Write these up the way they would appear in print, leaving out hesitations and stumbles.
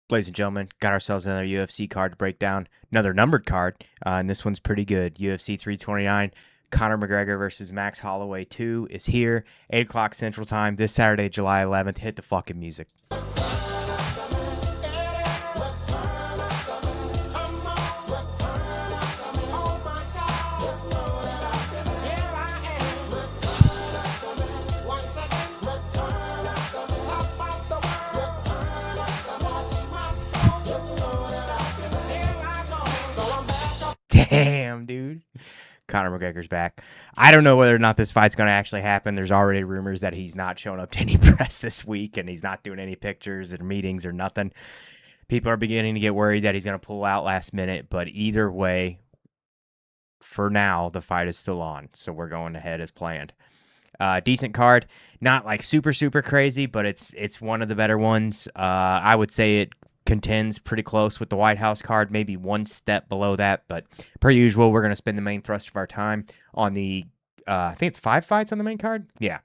Ladies and gentlemen, got ourselves another UFC card to break down. Another numbered card, and this one's pretty good. UFC 329, Conor McGregor versus Max Holloway 2 is here, 8 o'clock Central Time, this Saturday, July 11th. Hit the fucking music. Damn, dude. Conor McGregor's back. I don't know whether or not this fight's going to actually happen. There's already rumors that he's not showing up to any press this week and he's not doing any pictures or meetings or nothing. People are beginning to get worried that he's going to pull out last minute, but either way, for now, the fight is still on, so we're going ahead as planned. Decent card, not like super crazy, but it's one of the better ones. I would say it contends pretty close with the White House card, maybe one step below that, but per usual, we're going to spend the main thrust of our time on the, I think it's 5 fights on the main card? Yeah.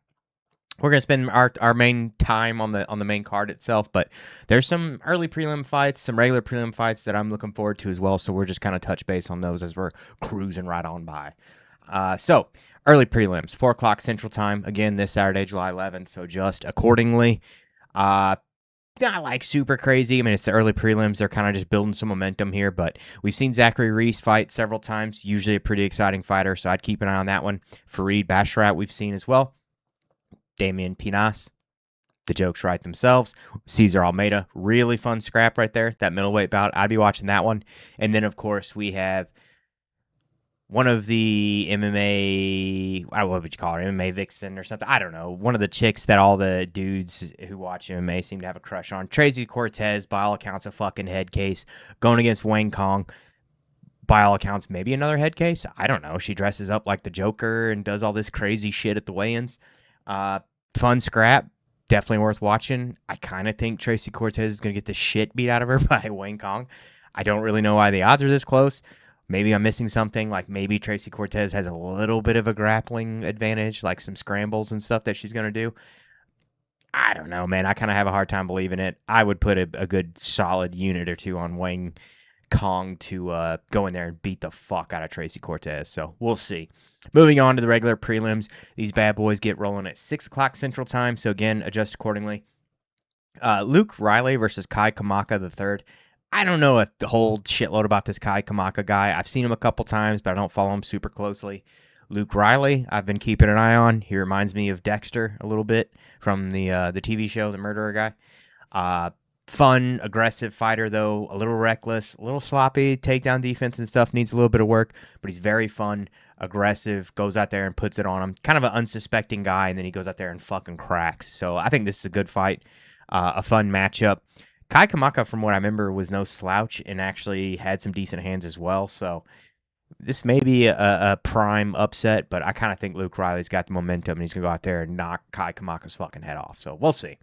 We're going to spend our main time on the main card itself, but there's some early prelim fights, some regular prelim fights that I'm looking forward to as well, so we're just kind of touch base on those as we're cruising right on by. So, early prelims, 4 o'clock Central Time, again, this Saturday, July 11th, so just accordingly. Not like super crazy. I mean, it's the early prelims. They're kind of just building some momentum here, but we've seen Zachary Reese fight several times, usually a pretty exciting fighter, so I'd keep an eye on that one. Fareed Basharat we've seen as well. Damian Pinas, the jokes write themselves. Cesar Almeida, really fun scrap right there. That middleweight bout, I'd be watching that one. And then, of course, we have one of the MMA, what would you call her, MMA vixen or something? I don't know. One of the chicks that all the dudes who watch MMA seem to have a crush on. Tracy Cortez, by all accounts, a fucking head case. Going against Wayne Kong, by all accounts, maybe another head case. I don't know. She dresses up like the Joker and does all this crazy shit at the weigh-ins. Fun scrap. Definitely worth watching. I kind of think Tracy Cortez is going to get the shit beat out of her by Wayne Kong. I don't really know why the odds are this close. Maybe I'm missing something, like maybe Tracy Cortez has a little bit of a grappling advantage, like some scrambles and stuff that she's going to do. I don't know, man. I kind of have a hard time believing it. I would put a good solid unit or two on Wayne Kong to go in there and beat the fuck out of Tracy Cortez. So we'll see. Moving on to the regular prelims, these bad boys get rolling at 6 o'clock Central Time. So again, adjust accordingly. Luke Riley versus Kai Kamaka III. I don't know a whole shitload about this Kai Kamaka guy. I've seen him a couple times, but I don't follow him super closely. Luke Riley, I've been keeping an eye on. He reminds me of Dexter a little bit from the TV show, The Murderer guy. Fun, aggressive fighter, though. A little reckless, a little sloppy. Takedown defense and stuff needs a little bit of work, but he's very fun, aggressive, goes out there and puts it on him. Kind of an unsuspecting guy, and then he goes out there and fucking cracks. So I think this is a good fight, a fun matchup. Kai Kamaka, from what I remember, was no slouch and actually had some decent hands as well. So this may be a prime upset, but I kind of think Luke Riley's got the momentum and he's going to go out there and knock Kai Kamaka's fucking head off. So we'll see.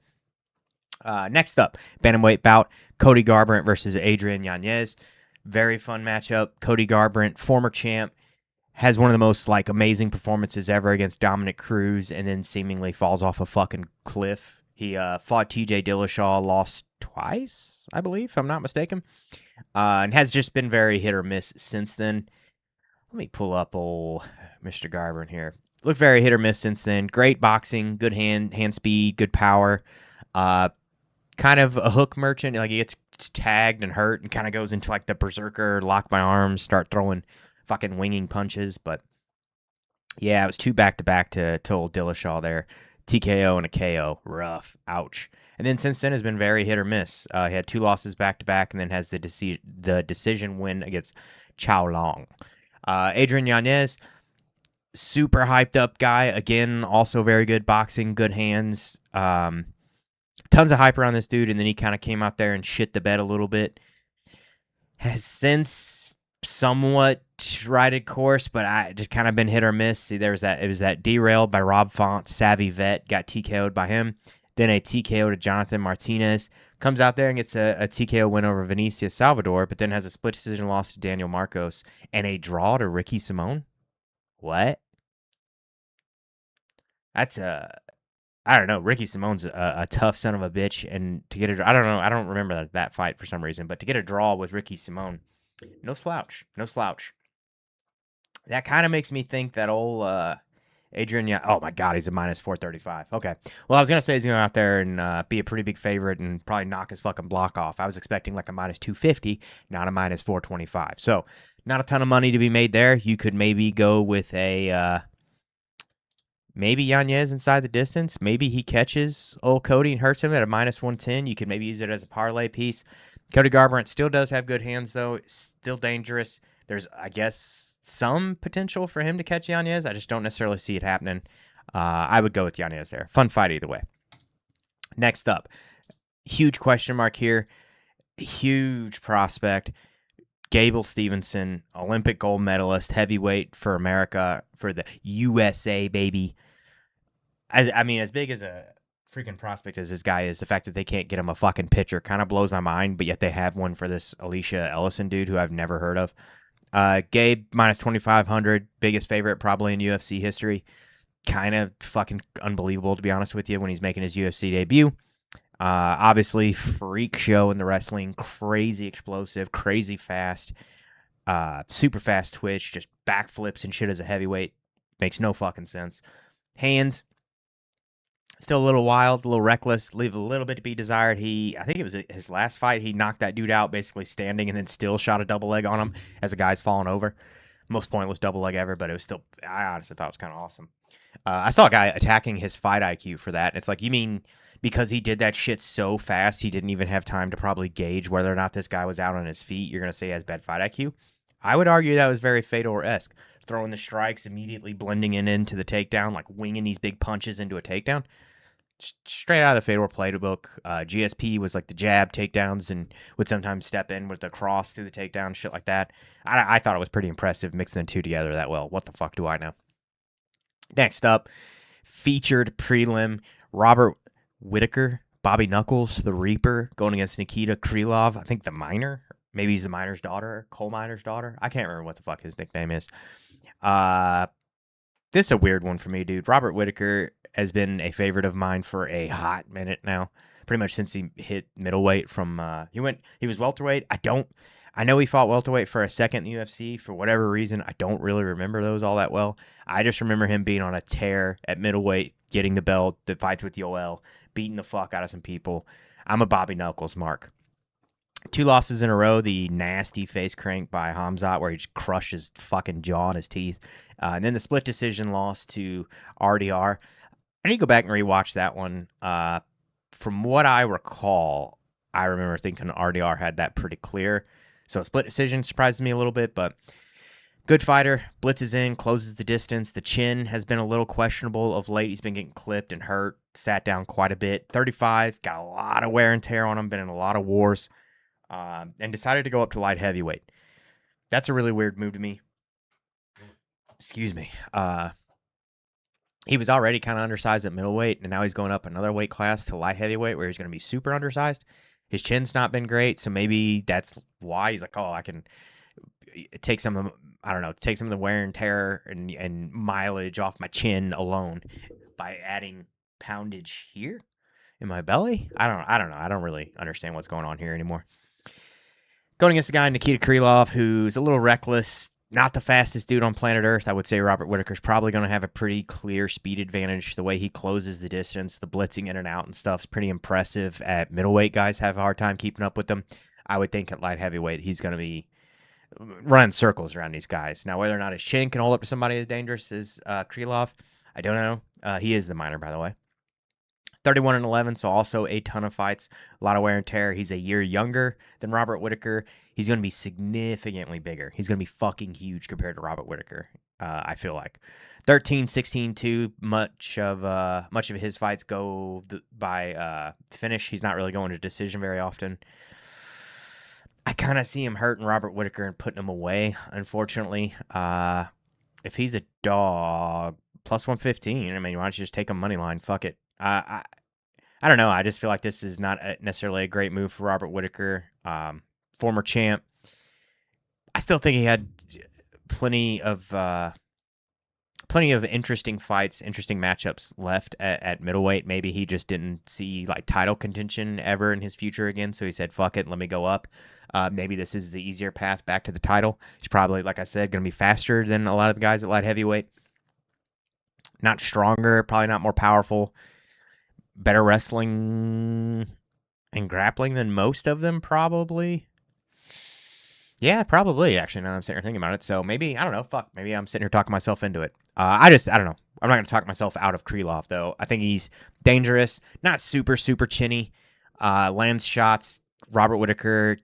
Next up, bantamweight bout, Cody Garbrandt versus Adrian Yanez. Very fun matchup. Cody Garbrandt, former champ, has one of the most like amazing performances ever against Dominic Cruz and then seemingly falls off a fucking cliff. He fought TJ Dillashaw, lost twice, I believe, if I'm not mistaken, and has just been very hit or miss since then. Let me pull up old Mr. Garbrandt here. Looked very hit or miss since then. Great boxing, good hand speed, good power. Kind of a hook merchant. Like he gets tagged and hurt and kind of goes into like the berserker, lock my arms, start throwing fucking winging punches. But yeah, it was 2 back-to-back to old Dillashaw there. TKO and a KO. Rough. Ouch. And then since then has been very hit or miss. He had 2 losses back-to-back and then has the decision win against Chao Long. Adrian Yanez, super hyped up guy. Again, also very good boxing, good hands. Tons of hype around this dude, and then he kind of came out there and shit the bed a little bit. Has since somewhat righted course, but I just kind of been hit or miss. See, it was that derailed by Rob Font, savvy vet, got TKO'd by him. Then a TKO to Jonathan Martinez. Comes out there and gets a TKO win over Vinicius Salvador, but then has a split decision loss to Daniel Marcos and a draw to Ricky Simone. What? That's I don't know. Ricky Simone's a tough son of a bitch, and to get I don't know. I don't remember that fight for some reason, but to get a draw with Ricky Simone, no slouch, no slouch. That kind of makes me think that old Adrian. Oh my God, he's a minus 435. Okay. Well, I was gonna say he's gonna go out there and be a pretty big favorite and probably knock his fucking block off. I was expecting like a minus 250, not a minus 425. So not a ton of money to be made there. You could maybe go with a. Maybe Yanez inside the distance. Maybe he catches old Cody and hurts him at a minus 110. You could maybe use it as a parlay piece. Cody Garbrandt still does have good hands, though. Still dangerous. There's, I guess, some potential for him to catch Yanez. I just don't necessarily see it happening. I would go with Yanez there. Fun fight either way. Next up, huge question mark here. Huge prospect. Gable Stevenson, Olympic gold medalist, heavyweight for America, for the USA, baby. I mean, as big as a freaking prospect as this guy is, the fact that they can't get him a fucking pitcher kind of blows my mind, but yet they have one for this Alicia Ellison dude who I've never heard of. Gabe, minus 2,500, biggest favorite probably in UFC history. Kind of fucking unbelievable, to be honest with you, when he's making his UFC debut. Obviously, freak show in the wrestling, crazy explosive, crazy fast, super fast twitch, just backflips and shit as a heavyweight. Makes no fucking sense. Hands, still a little wild, a little reckless, leave a little bit to be desired. I think it was his last fight, he knocked that dude out basically standing and then still shot a double leg on him as the guy's falling over. Most pointless double leg ever, but it was still, I honestly thought it was kind of awesome. I saw a guy attacking his fight IQ for that. And it's like, you mean because he did that shit so fast, he didn't even have time to probably gauge whether or not this guy was out on his feet? You're going to say he has bad fight IQ? I would argue that was very Fedor-esque. Throwing the strikes, immediately blending into the takedown, like winging these big punches into a takedown. Straight out of the Fedor playbook. GSP was like the jab takedowns and would sometimes step in with the cross through the takedown, shit like that. I thought it was pretty impressive mixing the two together that well. What the fuck do I know? Next up, featured prelim, Robert Whittaker, Bobby Knuckles, the Reaper, going against Nikita Krylov. I think the Miner. Maybe he's the Miner's daughter, coal miner's daughter. I can't remember what the fuck his nickname is. This is a weird one for me, dude. Robert Whittaker has been a favorite of mine for a hot minute now. Pretty much since he hit middleweight from he was welterweight. I know he fought welterweight for a second in the UFC for whatever reason. I don't really remember those all that well. I just remember him being on a tear at middleweight, getting the belt, the fights with Yoel, beating the fuck out of some people. I'm a Bobby Knuckles mark. 2 losses in a row, the nasty face crank by Hamzat where he just crushed his fucking jaw and his teeth. And then the split decision loss to RDR. I need to go back and rewatch that one. From what I recall, I remember thinking RDR had that pretty clear. So a split decision surprised me a little bit, but good fighter. Blitzes in, closes the distance. The chin has been a little questionable of late. He's been getting clipped and hurt. Sat down quite a bit. 35, got a lot of wear and tear on him. Been in a lot of wars. And decided to go up to light heavyweight. That's a really weird move to me. Excuse me. He was already kind of undersized at middleweight, and now he's going up another weight class to light heavyweight where he's going to be super undersized. His chin's not been great, so maybe that's why he's like, oh, I can take some of the, take some of the wear and tear and mileage off my chin alone by adding poundage here in my belly. I don't know. I don't really understand what's going on here anymore. Going against a guy, Nikita Krylov, who's a little reckless, not the fastest dude on planet Earth. I would say Robert Whittaker's probably going to have a pretty clear speed advantage. The way he closes the distance, the blitzing in and out and stuff is pretty impressive. At middleweight, guys have a hard time keeping up with him. I would think at light heavyweight, he's going to be running circles around these guys. Now, whether or not his chin can hold up to somebody as dangerous as Krylov, I don't know. He is the Miner, by the way. 31-11, so also a ton of fights, a lot of wear and tear. He's a year younger than Robert Whittaker. He's going to be significantly bigger. He's going to be fucking huge compared to Robert Whittaker, I feel like. 13-16-2, much of his fights go by finish. He's not really going to decision very often. I kind of see him hurting Robert Whittaker and putting him away, unfortunately. If he's a dog, plus 115, I mean, why don't you just take him money line? Fuck it. I don't know. I just feel like this is not necessarily a great move for Robert Whittaker, former champ. I still think he had plenty of plenty of interesting fights, interesting matchups left at middleweight. Maybe he just didn't see like title contention ever in his future again, so he said, "Fuck it, let me go up." Maybe this is the easier path back to the title. He's probably, like I said, going to be faster than a lot of the guys at light heavyweight. Not stronger, probably not more powerful. Better wrestling and grappling than most of them, probably. Yeah, probably, actually, now that I'm sitting here thinking about it. So maybe, I don't know, fuck, maybe I'm sitting here talking myself into it. I don't know. I'm not going to talk myself out of Krylov, though. I think he's dangerous, not super, super chinny. Lands shots, Robert Whittaker,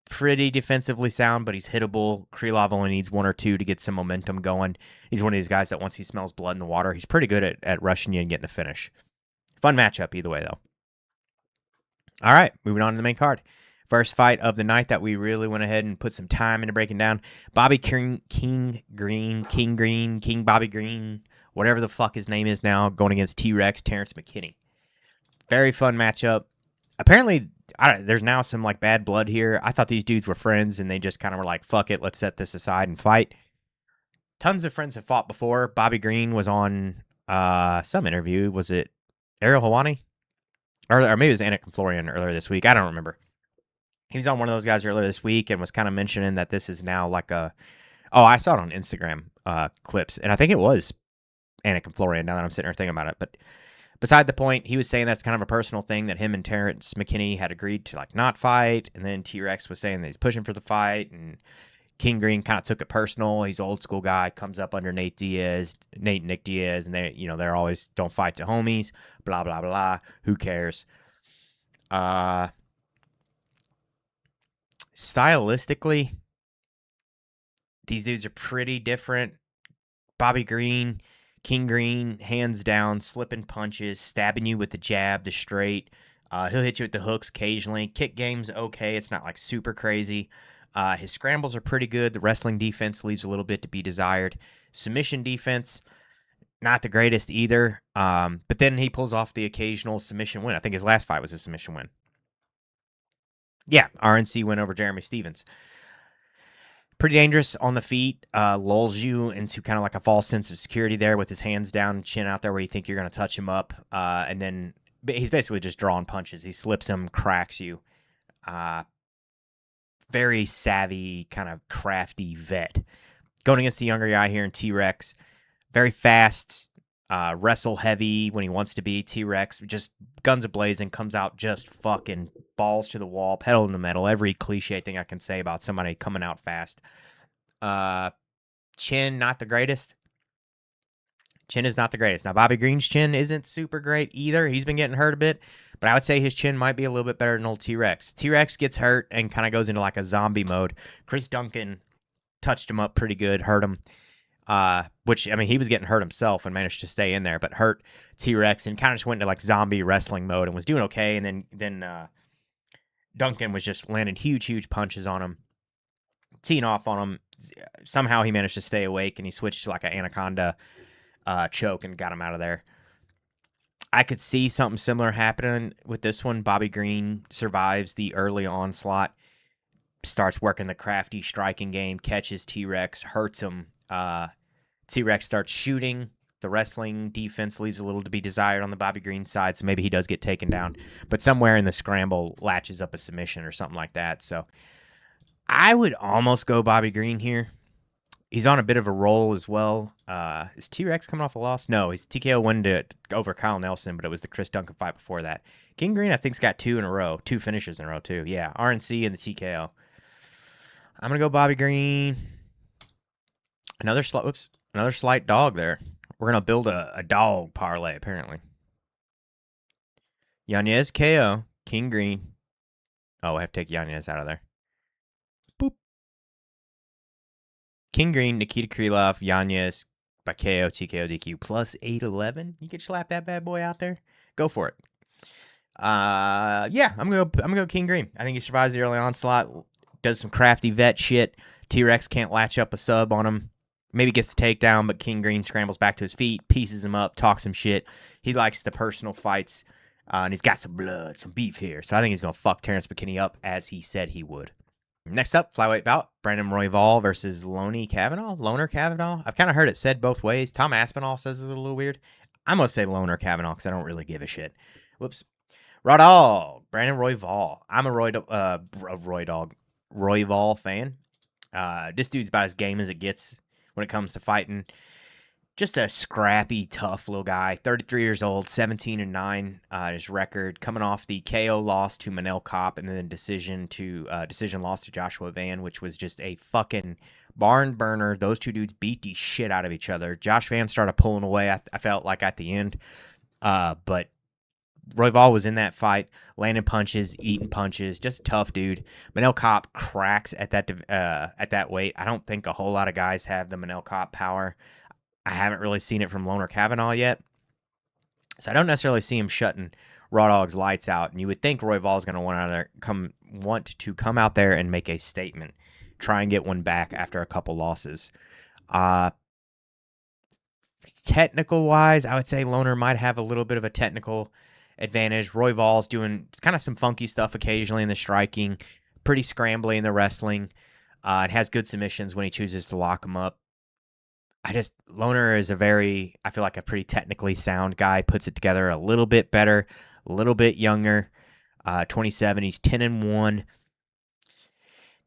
pretty defensively sound, but he's hittable. Krylov only needs one or two to get some momentum going. He's one of these guys that once he smells blood in the water, he's pretty good at rushing you and getting the finish. Fun matchup either way, though. All right, moving on to the main card. First fight of the night that we really went ahead and put some time into breaking down. Bobby King Bobby Green, whatever the fuck his name is now, going against T-Rex Terrence McKinney. Very fun matchup. Apparently, there's now some like bad blood here. I thought these dudes were friends, and they just kind of were like, fuck it, let's set this aside and fight. Tons of friends have fought before. Bobby Green was on some interview. Was it Ariel Helwani? Or maybe it was Anik Florian earlier this week. I don't remember. He was on one of those guys earlier this week and was kind of mentioning that this is now like a... Oh, I saw it on Instagram clips, and I think it was Anik Florian now that I'm sitting here thinking about it. But beside the point, he was saying that's kind of a personal thing that him and Terrence McKinney had agreed to like not fight, and then T-Rex was saying that he's pushing for the fight, and King Green kind of took it personal. He's an old school guy, comes up under Nick Diaz, and they're always don't fight to homies, blah blah blah. Who cares? Stylistically, these dudes are pretty different. Bobby Green, King Green, hands down, slipping punches, stabbing you with the jab, the straight. He'll hit you with the hooks occasionally. Kick game's okay. It's not like super crazy. His scrambles are pretty good. The wrestling defense leaves a little bit to be desired. Submission defense, not the greatest either. But then he pulls off the occasional submission win. I think his last fight was a submission win. Yeah, RNC win over Jeremy Stevens. Pretty dangerous on the feet. Lulls you into kind of like a false sense of security there with his hands down, chin out there where you think you're going to touch him up. And then he's basically just drawing punches. He slips him, cracks you. Very savvy, kind of crafty vet. Going against the younger guy here in T-Rex. Very fast, wrestle heavy when he wants to be. T-Rex just guns a-blazing, comes out just fucking balls to the wall, pedal in the metal. Every cliche thing I can say about somebody coming out fast. Chin, not the greatest. Chin is not the greatest. Now, Bobby Green's chin isn't super great either. He's been getting hurt a bit, but I would say his chin might be a little bit better than old T-Rex. T-Rex gets hurt and kind of goes into like a zombie mode. Chris Duncan touched him up pretty good, hurt him. Which, I mean, he was getting hurt himself and managed to stay in there, but hurt T-Rex and kind of just went into like zombie wrestling mode and was doing okay. And then Duncan was just landing huge punches on him, teeing off on him. Somehow he managed to stay awake and he switched to like an anaconda choke and got him out of there. I could see something similar happening with this one. Bobby Green survives the early onslaught, starts working the crafty striking game, catches T-Rex, hurts him. T-Rex starts shooting. The wrestling defense leaves a little to be desired on the Bobby Green side, so maybe he does get taken down. But somewhere in the scramble latches up a submission or something like that. So I would almost go Bobby Green here. He's on a bit of a roll as well. Is T-Rex coming off a loss? No, he's TKO win over Kyle Nelson, but it was the Chris Duncan fight before that. King Green, I think, has got two finishes in a row, too. Yeah, RNC and the TKO. I'm going to go Bobby Green. Another slight dog there. We're going to build a dog parlay, apparently. Yanez KO, King Green. Oh, I have to take Yanez out of there. Boop. King Green, Nikita Krylov, Yanez by KO, TKO, DQ, plus 811. You could slap that bad boy out there. Go for it. Yeah, I'm gonna go King Green. I think he survives the early onslaught, does some crafty vet shit. T-Rex can't latch up a sub on him. Maybe gets the takedown, but King Green scrambles back to his feet, pieces him up, talks some shit. He likes the personal fights, and he's got some blood, some beef here. So I think he's going to fuck Terrence McKinney up as he said he would. Next up, flyweight bout, Brandon Royval versus Loner Kavanaugh. I've kind of heard it said both ways. Tom Aspinall says it's a little weird. I'm going to say Loner Kavanaugh because I don't really give a shit. Whoops. Raw dog, Brandon Royval. I'm a Royval fan. This dude's about as game as it gets when it comes to fighting. Just a scrappy, tough little guy. 33 years old, 17-9. His record coming off the KO loss to Manel Kopp and then decision loss to Joshua Van, which was just a fucking barn burner. Those two dudes beat the shit out of each other. Josh Van started pulling away. I felt like at the end, but Royval was in that fight, landing punches, eating punches, just a tough dude. Manel Kopp cracks at that weight. I don't think a whole lot of guys have the Manel Kopp power. I haven't really seen it from Loner Kavanaugh yet, so I don't necessarily see him shutting Raw Dog's lights out. And you would think Royval is going to want to come out there and make a statement, try and get one back after a couple losses. Technical wise, I would say Loner might have a little bit of a technical advantage. Royval's doing kind of some funky stuff occasionally in the striking, pretty scrambly in the wrestling, and has good submissions when he chooses to lock him up. Loner is I feel like a pretty technically sound guy, puts it together a little bit better, a little bit younger. 27, he's 10-1.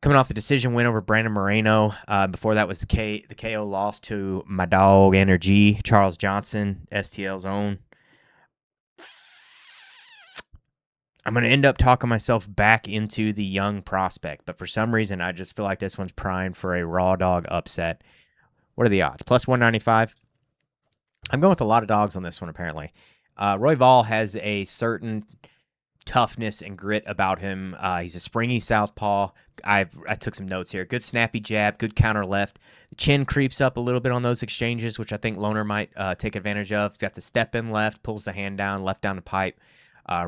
Coming off the decision win over Brandon Moreno. Before that was the KO loss to my dog Energy, Charles Johnson, STL's own. I'm going to end up talking myself back into the young prospect, but for some reason, I just feel like this one's primed for a Raw Dog upset. What are the odds? Plus 195. I'm going with a lot of dogs on this one, apparently. Royval has a certain toughness and grit about him. He's a springy southpaw. I took some notes here. Good snappy jab, good counter left. The chin creeps up a little bit on those exchanges, which I think Loner might take advantage of. He's got the step in left, pulls the hand down, left down the pipe.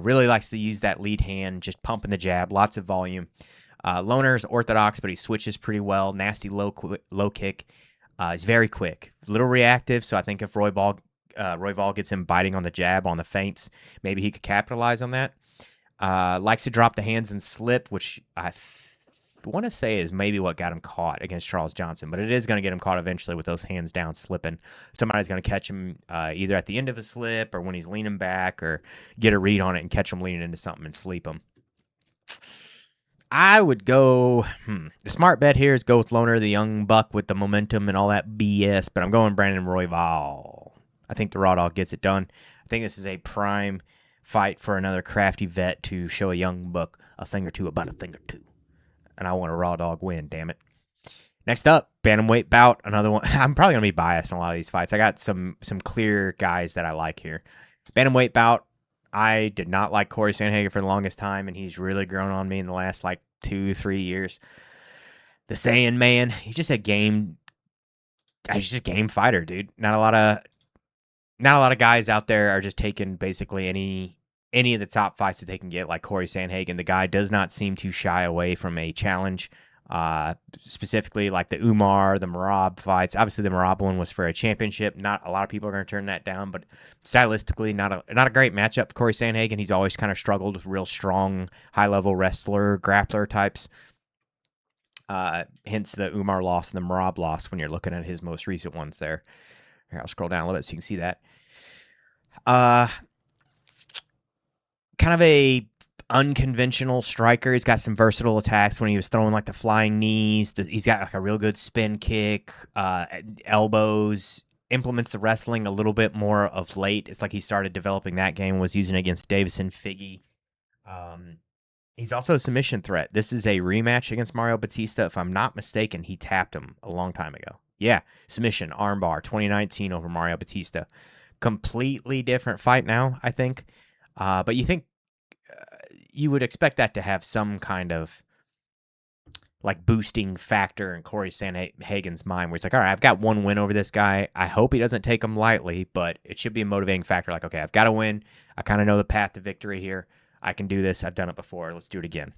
Really likes to use that lead hand, just pumping the jab, lots of volume. Loner's orthodox, but he switches pretty well. Nasty low kick. He's very quick, a little reactive, so I think if Royval gets him biting on the jab, on the feints, maybe he could capitalize on that. Likes to drop the hands and slip, which I want to say is maybe what got him caught against Charles Johnson, but it is going to get him caught eventually with those hands down slipping. Somebody's going to catch him either at the end of a slip or when he's leaning back, or get a read on it and catch him leaning into something and sleep him. I would go, the smart bet here is go with Loner, the young buck with the momentum and all that BS, but I'm going Brandon Royval. I think the Raw Dog gets it done. I think this is a prime fight for another crafty vet to show a young buck a thing or two about a thing or two. And I want a Raw Dog win, damn it. Next up, bantamweight bout, another one. I'm probably going to be biased in a lot of these fights. I got some clear guys that I like here. Bantamweight bout. I did not like Corey Sandhagen for the longest time, and he's really grown on me in the last 2-3 years. The Saiyan man, he's just a game fighter, dude. Not a lot of guys out there are just taking basically any of the top fights that they can get, like Corey Sandhagen. The guy does not seem to shy away from a challenge. Specifically like the Umar, the Merab fights. Obviously, the Merab one was for a championship. Not a lot of people are going to turn that down, but stylistically, not a great matchup for Corey Sandhagen. He's always kind of struggled with real strong, high-level wrestler, grappler types. Hence the Umar loss and the Merab loss when you're looking at his most recent ones there. Here, I'll scroll down a little bit so you can see that. Kind of a unconventional striker. He's got some versatile attacks when he was throwing the flying knees. He's got a real good spin kick, elbows, implements the wrestling a little bit more of late. It's like he started developing that game, was using it against Davison Figge. He's also a submission threat. This is a rematch against Mario Batista. If I'm not mistaken, he tapped him a long time ago. Yeah, submission, armbar, 2019 over Mario Batista. Completely different fight now, I think. But you think you would expect that to have some kind of boosting factor in Corey Sandhagen's mind, where he's like, all right, I've got one win over this guy. I hope he doesn't take him lightly, but it should be a motivating factor. Okay, I've got to win. I kind of know the path to victory here. I can do this. I've done it before. Let's do it again.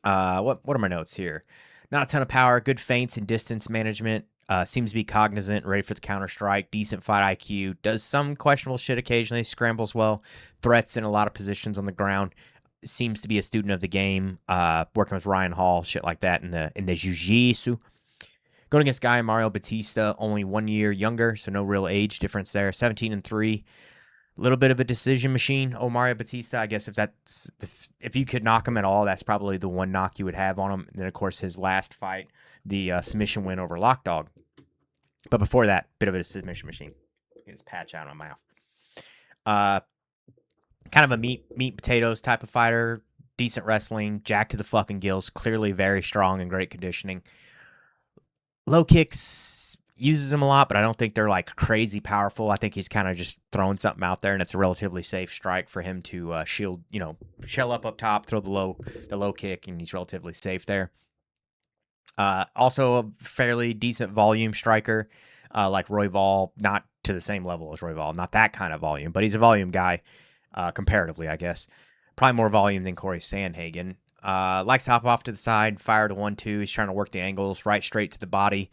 What are my notes here? Not a ton of power, good feints and distance management. Seems to be cognizant, ready for the counter strike, decent fight IQ, does some questionable shit occasionally, scrambles well, threats in a lot of positions on the ground. seems to be a student of the game, working with Ryan Hall, shit like that in the jiu-jitsu. Going against guy Mario Batista, only 1 year younger, so no real age difference there. 17-3. A little bit of a decision machine. Oh, Mario Batista, I guess if you could knock him at all, that's probably the one knock you would have on him. And then, of course, his last fight, the submission win over Lockdog. But before that, bit of a submission machine. Get his patch out on my mouth. Kind of a meat and potatoes type of fighter. Decent wrestling, jacked to the fucking gills. Clearly very strong and great conditioning. Low kicks, uses them a lot, but I don't think they're like crazy powerful. I think he's kind of just throwing something out there, and it's a relatively safe strike for him to shell up top, throw the low kick, and he's relatively safe there. Also a fairly decent volume striker, like Royval, not to the same level as Royval, not that kind of volume, but he's a volume guy, comparatively, I guess. Probably more volume than Corey Sandhagen. Likes to hop off to the side, fire to 1-2. He's trying to work the angles, right straight to the body.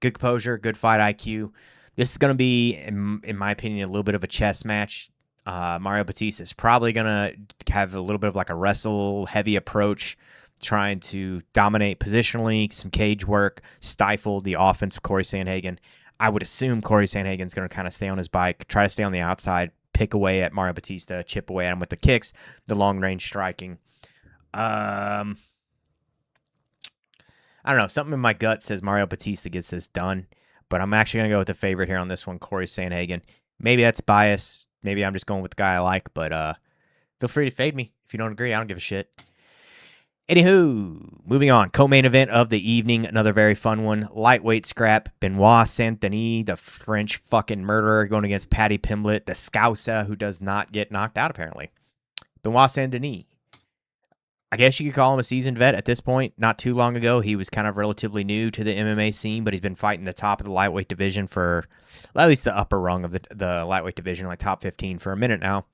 Good composure, good fight IQ. This is going to be, in my opinion, a little bit of a chess match. Mario Batista is probably going to have a little bit of like a wrestle-heavy approach, trying to dominate positionally, some cage work, stifle the offense of Corey Sandhagen. I would assume Corey Sandhagen's going to kind of stay on his bike, try to stay on the outside, pick away at Mario Batista, chip away at him with the kicks, the long-range striking. I don't know. Something in my gut says Mario Batista gets this done, but I'm actually going to go with the favorite here on this one, Corey Sandhagen. Maybe that's bias. Maybe I'm just going with the guy I like, but feel free to fade me if you don't agree. I don't give a shit. Anywho, moving on. Co-main event of the evening, another very fun one. Lightweight scrap. Benoit St, Denis, the French fucking murderer, going against Paddy Pimblett, the Scouser, who does not get knocked out, apparently. Benoit St Denis. I guess you could call him a seasoned vet at this point. Not too long ago, he was kind of relatively new to the MMA scene, but he's been fighting the top of the lightweight division for, at least the upper rung of the lightweight division, like top 15 for a minute now,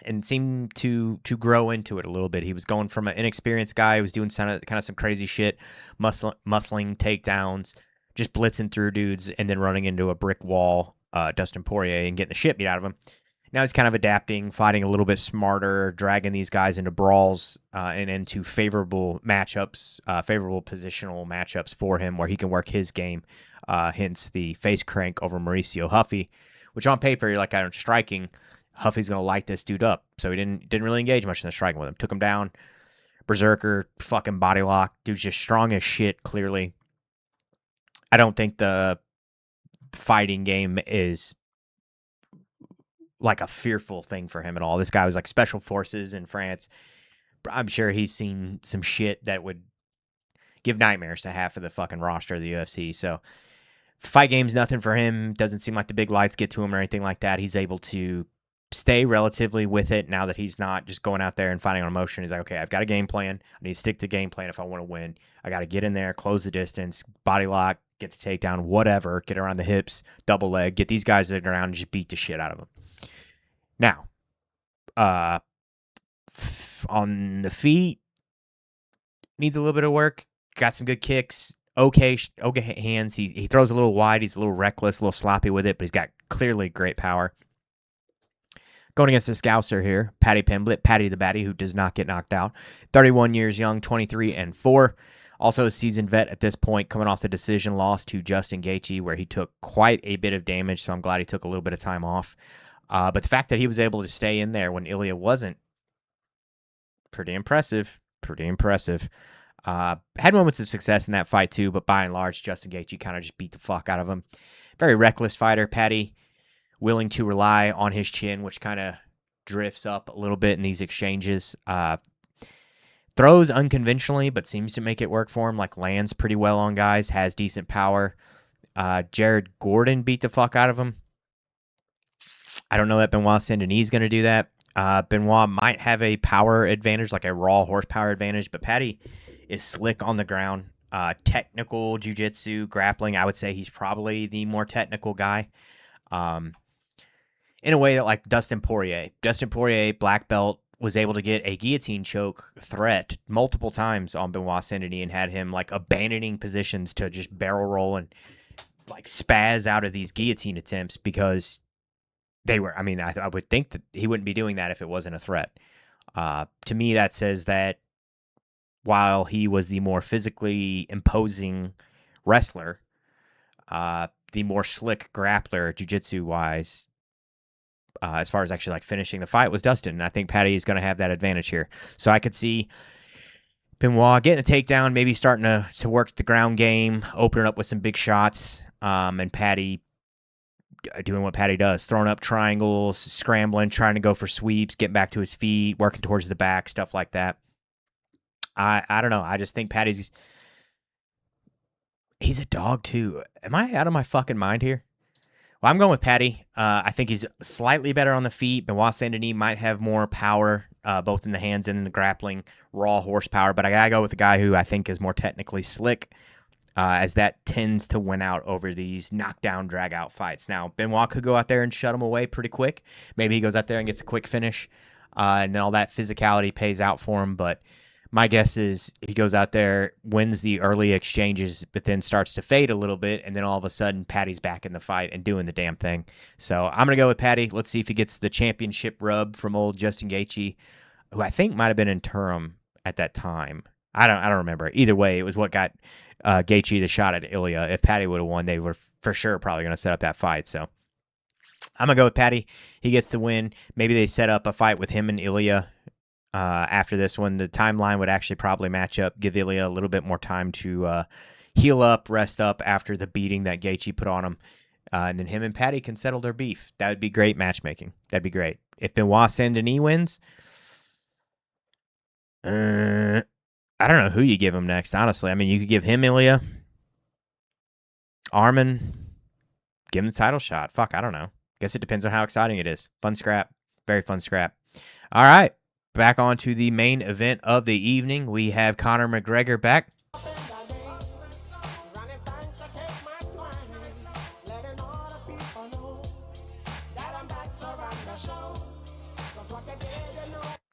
and seemed to grow into it a little bit. He was going from an inexperienced guy who was doing kind of some crazy shit, muscling takedowns, just blitzing through dudes, and then running into a brick wall, Dustin Poirier, and getting the shit beat out of him. Now he's kind of adapting, fighting a little bit smarter, dragging these guys into brawls and into favorable matchups, favorable positional matchups for him where he can work his game, hence the face crank over Mauricio Huffy, which on paper, you're like, I'm striking. Huffy's going to light this dude up. So he didn't really engage much in the striking with him. Took him down. Berserker, fucking body lock. Dude's just strong as shit, clearly. I don't think the fighting game is like a fearful thing for him at all. This guy was like special forces in France. I'm sure he's seen some shit that would give nightmares to half of the fucking roster of the UFC. So fight game's nothing for him. Doesn't seem like the big lights get to him or anything like that. He's able to stay relatively with it now that he's not just going out there and fighting on emotion. He's like, okay, I've got a game plan. I need to stick to game plan if I want to win. I got to get in there, close the distance, body lock, get the takedown, whatever, get around the hips, double leg, get these guys to the ground and just beat the shit out of them. Now, on the feet, needs a little bit of work. Got some good kicks. Okay hands. He throws a little wide. He's a little reckless, a little sloppy with it, but he's got clearly great power. Going against the Scouser here, Paddy Pimblett, Paddy the Batty, who does not get knocked out. 31 years young, 23-4. Also a seasoned vet at this point, coming off the decision loss to Justin Gaethje, where he took quite a bit of damage, so I'm glad he took a little bit of time off. But the fact that he was able to stay in there when Ilya wasn't, pretty impressive. Had moments of success in that fight too, but by and large, Justin Gaethje kind of just beat the fuck out of him. Very reckless fighter, Paddy, willing to rely on his chin, which kind of drifts up a little bit in these exchanges. Throws unconventionally, but seems to make it work for him, like lands pretty well on guys, has decent power. Jared Gordon beat the fuck out of him. I don't know that Benoit St Denis is going to do that. Benoit might have a power advantage, like a raw horsepower advantage, but Paddy is slick on the ground. Technical jiu-jitsu, grappling, I would say he's probably the more technical guy. In a way that like Dustin Poirier, black belt, was able to get a guillotine choke threat multiple times on Benoit St Denis and had him like abandoning positions to just barrel roll and like spaz out of these guillotine attempts because they were, I mean, I would think that he wouldn't be doing that if it wasn't a threat. To me, that says that while he was the more physically imposing wrestler, the more slick grappler, jiu-jitsu wise, as far as actually like finishing the fight, was Dustin. And I think Paddy is going to have that advantage here. So I could see Benoit getting a takedown, maybe starting to work the ground game, opening up with some big shots, and Paddy doing what Paddy does, throwing up triangles, scrambling, trying to go for sweeps, getting back to his feet, working towards the back, stuff like that. I don't know. I just think he's a dog too. Am I out of my fucking mind here? Well, I'm going with Paddy. I think he's slightly better on the feet. Benoit St might have more power, both in the hands and in the grappling, raw horsepower. But I gotta go with the guy who I think is more technically slick, as that tends to win out over these knockdown, drag-out fights. Now, Benoit could go out there and shut him away pretty quick. Maybe he goes out there and gets a quick finish, and then all that physicality pays out for him. But my guess is he goes out there, wins the early exchanges, but then starts to fade a little bit, and then all of a sudden, Paddy's back in the fight and doing the damn thing. So I'm going to go with Paddy. Let's see if he gets the championship rub from old Justin Gaethje, who I think might have been interim at that time. I don't remember. Either way, it was what got Gaethje the shot at Ilya. If Paddy would have won, they were for sure probably going to set up that fight. So I'm going to go with Paddy. He gets the win. Maybe they set up a fight with him and Ilya after this one. The timeline would actually probably match up, give Ilya a little bit more time to heal up, rest up after the beating that Gaethje put on him. And then him and Paddy can settle their beef. That would be great matchmaking. That'd be great. If Benoit St wins, I don't know who you give him next, honestly. I mean, you could give him Ilya, Arman, give him the title shot. Fuck, I don't know. Guess it depends on how exciting it is. Fun scrap. Very fun scrap. All right. Back on to the main event of the evening. We have Conor McGregor back.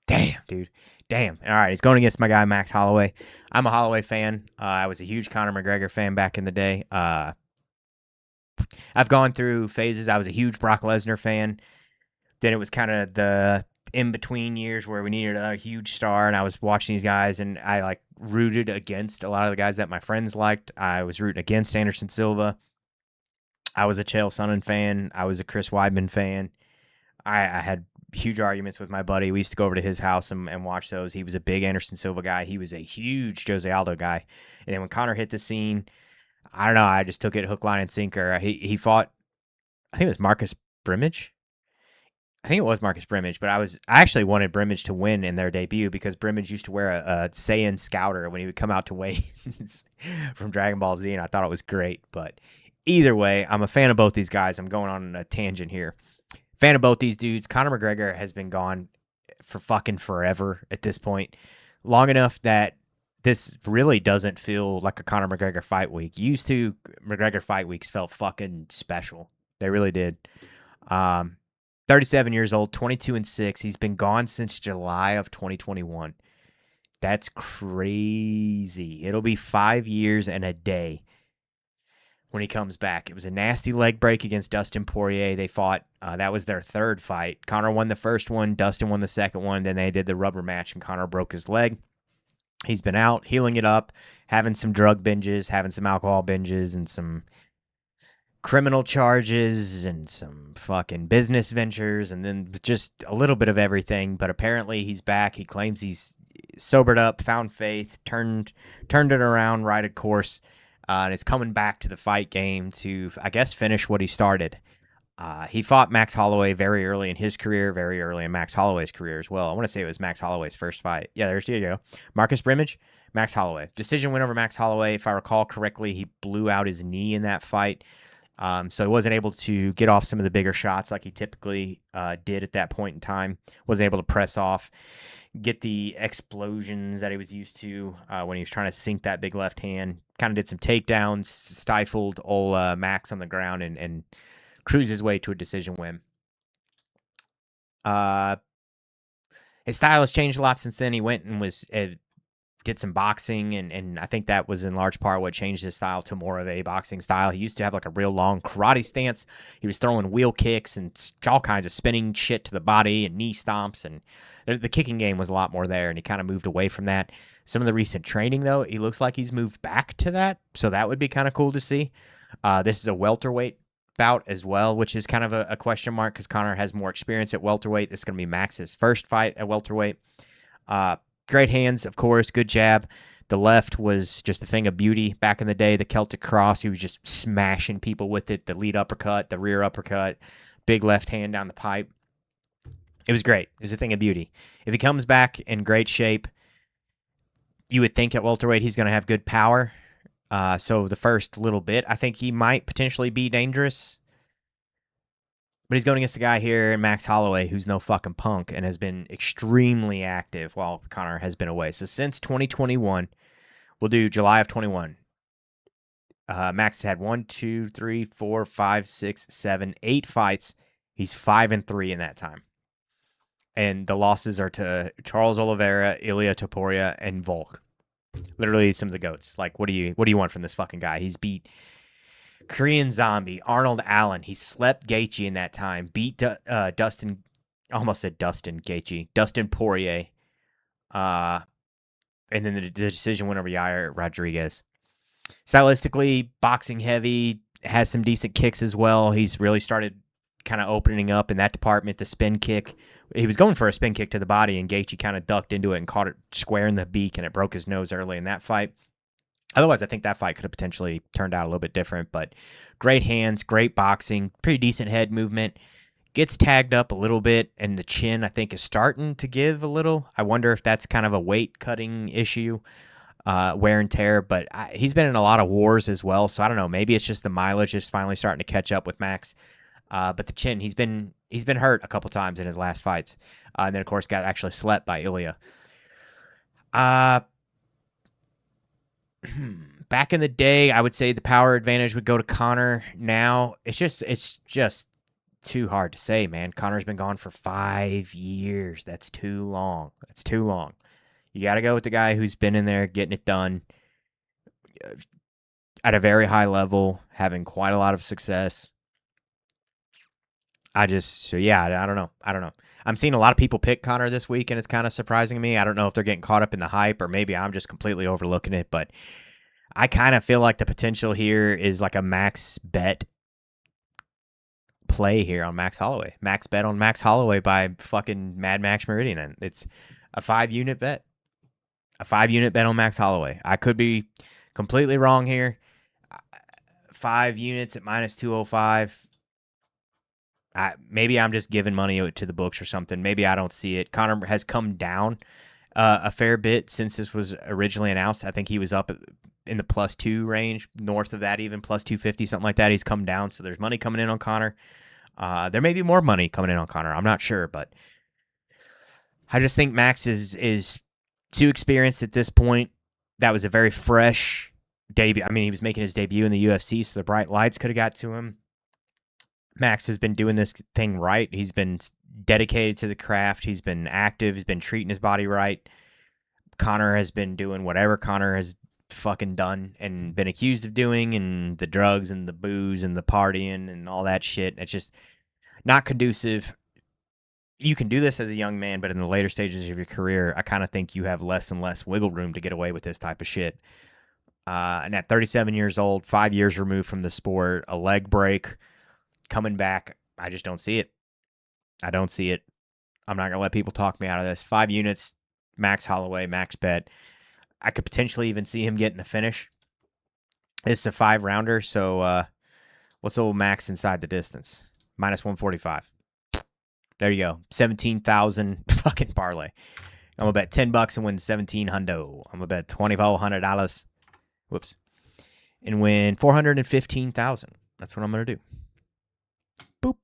Damn, dude. Damn. All right, he's going against my guy, Max Holloway. I'm a Holloway fan. I was a huge Conor McGregor fan back in the day. I've gone through phases. I was a huge Brock Lesnar fan. Then it was kind of the in-between years where we needed a huge star, and I was watching these guys, and I like rooted against a lot of the guys that my friends liked. I was rooting against Anderson Silva. I was a Chael Sonnen fan. I was a Chris Weidman fan. I had huge arguments with my buddy. We used to go over to his house and watch those. He was a big Anderson Silva guy. He was a huge Jose Aldo guy. And then when Conor hit the scene, I don't know, I just took it hook, line, and sinker. He fought, I think it was Marcus Brimage. I think it was Marcus Brimage, but I actually wanted Brimage to win in their debut because Brimage used to wear a Saiyan Scouter when he would come out to weigh-ins from Dragon Ball Z, and I thought it was great. But either way, I'm a fan of both these guys. I'm going on a tangent here. Fan of both these dudes. Conor McGregor has been gone for fucking forever at this point. Long enough that this really doesn't feel like a Conor McGregor fight week. Used to, McGregor fight weeks felt fucking special. They really did. 37 years old, 22-6. He's been gone since July of 2021. That's crazy. It'll be 5 years and a day when he comes back. It was a nasty leg break against Dustin Poirier. They fought. That was their third fight. Conor won the first one. Dustin won the second one. Then they did the rubber match, and Conor broke his leg. He's been out, healing it up, having some drug binges, having some alcohol binges, and some criminal charges, and some fucking business ventures, and then just a little bit of everything. But apparently he's back. He claims he's sobered up, found faith, turned it around, righted course. And is coming back to the fight game to, I guess, finish what he started. He fought Max Holloway very early in his career, very early in Max Holloway's career as well. I want to say it was Max Holloway's first fight. Yeah, there you go. Marcus Brimage, Max Holloway. Decision win over Max Holloway. If I recall correctly, he blew out his knee in that fight. So he wasn't able to get off some of the bigger shots like he typically did at that point in time. Wasn't able to press off, get the explosions that he was used to when he was trying to sink that big left hand. Kind of did some takedowns, stifled old Max on the ground, and cruised his way to a decision win. His style has changed a lot since then. He went and was did some boxing, and I think that was in large part what changed his style to more of a boxing style. He used to have like a real long karate stance. He was throwing wheel kicks and all kinds of spinning shit to the body and knee stomps, and the kicking game was a lot more there, and he kind of moved away from that. Some of the recent training, though, he looks like he's moved back to that, so that would be kind of cool to see. This is a welterweight bout as well, which is kind of a question mark because Conor has more experience at welterweight. This is going to be Max's first fight at welterweight. Great hands, of course, good jab. The left was just a thing of beauty back in the day. The Celtic cross, he was just smashing people with it. The lead uppercut, the rear uppercut, big left hand down the pipe. It was great. It was a thing of beauty. If he comes back in great shape, you would think at welterweight he's going to have good power. So the first little bit, I think he might potentially be dangerous. But he's going against a guy here, Max Holloway, who's no fucking punk and has been extremely active while Conor has been away. So since 2021, we'll do July of 21. Max has had 1, 2, 3, 4, 5, 6, 7, 8 fights. He's 5-3 in that time. And the losses are to Charles Oliveira, Ilia Topuria, and Volk. Literally some of the GOATs. Like, what do you want from this fucking guy? He's beat Korean Zombie, Arnold Allen. He slept Gaethje in that time. Beat Dustin, almost said Dustin Gaethje, Dustin Poirier. And then the decision went over Yair Rodriguez. Stylistically, boxing heavy, has some decent kicks as well. He's really started kind of opening up in that department. The spin kick, he was going for a spin kick to the body, and Gaethje kind of ducked into it and caught it square in the beak, and it broke his nose early in that fight. Otherwise, I think that fight could have potentially turned out a little bit different, but great hands, great boxing, pretty decent head movement. Gets tagged up a little bit, and the chin, I think, is starting to give a little. I wonder if that's kind of a weight-cutting issue, wear and tear, but he's been in a lot of wars as well, so I don't know. Maybe it's just the mileage is finally starting to catch up with Max. But the chin, he's been hurt a couple times in his last fights. And then, of course, got actually slept by Ilia. Back in the day, I would say the power advantage would go to Conor. Now, it's just too hard to say, man. Conor's been gone for 5 years. That's too long. You got to go with the guy who's been in there getting it done at a very high level, having quite a lot of success. I don't know. I'm seeing a lot of people pick Conor this week, and it's kind of surprising me. I don't know if they're getting caught up in the hype, or maybe I'm just completely overlooking it, but I kind of feel like the potential here is like a max bet play here on Max Holloway. Max bet on Max Holloway by fucking Mad Max Meridian. It's a 5-unit bet. A 5-unit bet on Max Holloway. I could be completely wrong here. 5 units at minus 205. Maybe I'm just giving money to the books or something. Maybe I don't see it. Conor has come down a fair bit since this was originally announced. I think he was up in the +2 range, north of that even, +250, something like that. He's come down, so there's money coming in on Conor. There may be more money coming in on Conor. I'm not sure, but I just think Max is too experienced at this point. That was a very fresh debut. I mean, he was making his debut in the UFC, so the bright lights could have got to him. Max has been doing this thing right. He's been dedicated to the craft. He's been active. He's been treating his body right. Conor has been doing whatever Conor has fucking done and been accused of doing, and the drugs and the booze and the partying and all that shit. It's just not conducive. You can do this as a young man, but in the later stages of your career, I kind of think you have less and less wiggle room to get away with this type of shit. And at 37 years old, 5 years removed from the sport, a leg break, coming back, I just don't see it. I don't see it. I'm not going to let people talk me out of this. 5 units, Max Holloway, max bet. I could potentially even see him getting the finish. It's a 5-rounder, so what's old Max inside the distance? Minus 145. There you go. 17,000 fucking parlay. I'm going to bet $10 and win 17 hundo. I'm going to bet $2,400. Whoops. And win 415,000. That's what I'm going to do. Boop.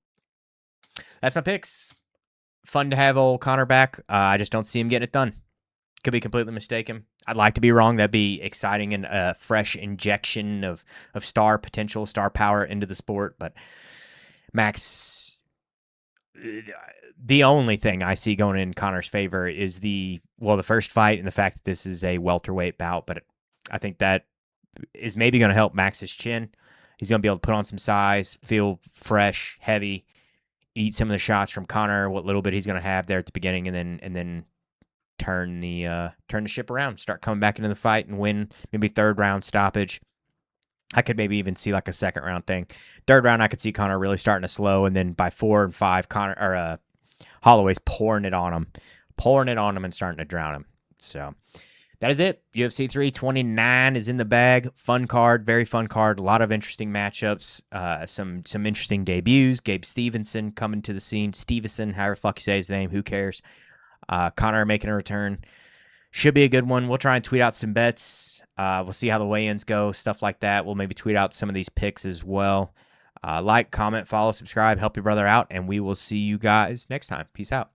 That's my picks. Fun to have old Conor back. I just don't see him getting it done. Could be completely mistaken. I'd like to be wrong. That'd be exciting and a fresh injection of star potential, star power into the sport. But Max The only thing I see going in Conor's favor is the first fight and the fact that this is a welterweight bout, but I think that is maybe going to help Max's chin. He's going to be able to put on some size, feel fresh, heavy, eat some of the shots from Conor, what little bit he's going to have there at the beginning, and then turn the ship around, start coming back into the fight and win maybe third round stoppage. I could maybe even see like a second round thing. Third round, I could see Conor really starting to slow, and then by 4 and 5, Holloway's pouring it on him and starting to drown him. So that is it. UFC 329 is in the bag. Fun card, very fun card. A lot of interesting matchups. Some interesting debuts. Gabe Stevenson coming to the scene. Stevenson, however the fuck you say his name, who cares? Conor making a return. Should be a good one. We'll try and tweet out some bets. We'll see how the weigh-ins go, stuff like that. We'll maybe tweet out some of these picks as well. Like, comment, follow, subscribe, help your brother out, and we will see you guys next time. Peace out.